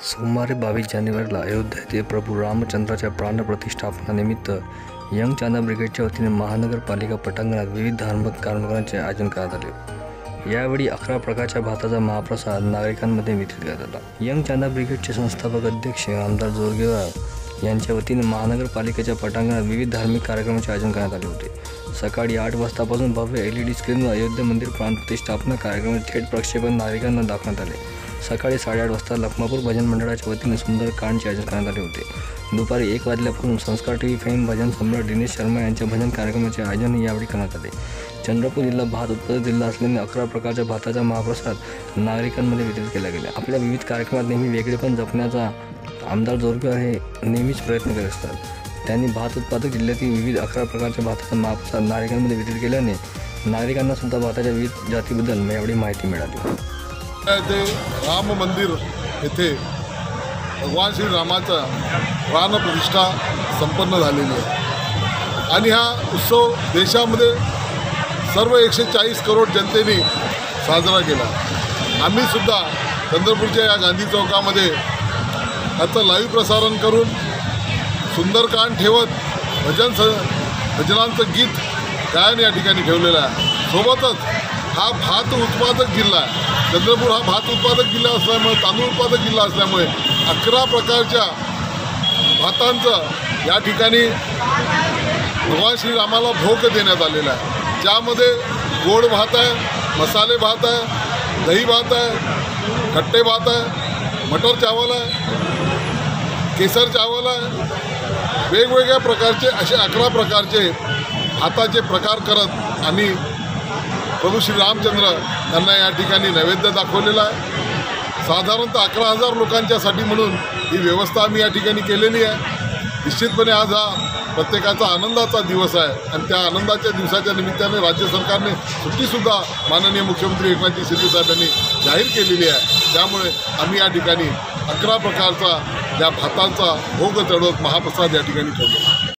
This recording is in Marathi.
सोमवारी 22 जानेवारीला अयोध्या येथे प्रभू रामचंद्राच्या प्राणप्रतिष्ठापनानिमित्त यंग चांदा ब्रिगेडच्या वतीने महानगरपालिका पटांगणात विविध धार्मिक कार्यक्रमांचे आयोजन करण्यात आले। यावेळी 11 प्रकारच्या भाताचा महाप्रसाद नागरिकांमध्ये वितरित करण्यात आला। यंग चांदा ब्रिगेडचे संस्थापक अध्यक्ष आमदार जोरगेवार यांच्या वतीने महानगरपालिकेच्या पटांगणात विविध धार्मिक कार्यक्रमांचे आयोजन करण्यात आले होते। सकाळी 8 वाजतापासून भव्य LED स्क्रीनवर अयोध्या मंदिर प्राणप्रतिष्ठापना कार्यक्रमाचे थेट प्रक्षेपण नागरिकांना दाखवण्यात आले। सकाळी 8:30 वाजता लखमापूर भजन मंडळाच्या वतीने सुंदरकांडचे आयोजन करण्यात आले होते। दुपारी 1 वाजल्यापासून संस्कार TV फेम भजन सम्राट दिनेश शर्मा यांच्या भजन कार्यक्रमाचे आयोजन यावेळी करण्यात आले। चंद्रपूर जिल्हा भात उत्पादक जिल्हा असल्याने 11 प्रकारच्या भाताचा महाप्रसाद नागरिकांमध्ये वितरित केला गेला। आपल्या विविध कार्यक्रमात नेहमी वेगळेपण जपण्याचा आमदार जोरगेवार हे नेहमीच प्रयत्न करत असतात। त्यांनी भात उत्पादक जिल्ह्यातील विविध 11 प्रकारच्या भाताचा महाप्रसाद नागरिकांमध्ये वितरित केल्याने नागरिकांना सुद्धा भाताच्या विविध जातीबद्दल यावेळी माहिती मिळाली। राम मंदिर येथे भगवान श्री रामाचा प्राणप्रतिष्ठा संपन्न झालेली आहे आणि हा उत्सव देशामध्ये सर्व 140 करोड जनतेने साजरा केला। आम्ही सुद्धा चंद्रपूरच्या या गांधी चौकामध्ये याचं लाईव्ह प्रसारण करून सुंदरकांड ठेवत भजनांचं गीत गायन या ठिकाणी ठेवलेलं आहे। सोबतच हा भात उत्पादक जिल्हा आहे। चंद्रपूर हा भात उत्पादक जिल्हा असल्यामुळे, तांदूळ उत्पादक जिल्हा असल्यामुळे 11 प्रकारच्या भातांचं या ठिकाणी भगवान श्रीरामाला भोग देण्यात आलेला आहे। ज्यामध्ये गोड भात आहे, मसाले भात आहे, दही भात आहे, खट्टे भात आहे, मटर चावल आहे, केसर चावल आहे, वेगवेगळ्या प्रकारचे असे 11 प्रकारचे भाताचे प्रकार करत आम्ही प्रभू श्री रामचंद्र यांना या ठिकाणी नैवेद्य दाखवलेला आहे। साधारणतः 11,000 लोकांच्यासाठी म्हणून ही व्यवस्था आम्ही या ठिकाणी केलेली आहे। निश्चितपणे आज हा प्रत्येकाचा आनंदाचा दिवस आहे आणि त्या आनंदाच्या दिवसाच्या निमित्ताने राज्य सरकारने सुट्टीसुद्धा माननीय मुख्यमंत्री एकनाथ शिंदे साहेब यांनी जाहीर केलेली आहे। त्यामुळे आम्ही या ठिकाणी 11 प्रकारचा या भातांचा भोग चढवत महाप्रसाद या ठिकाणी ठेवतो।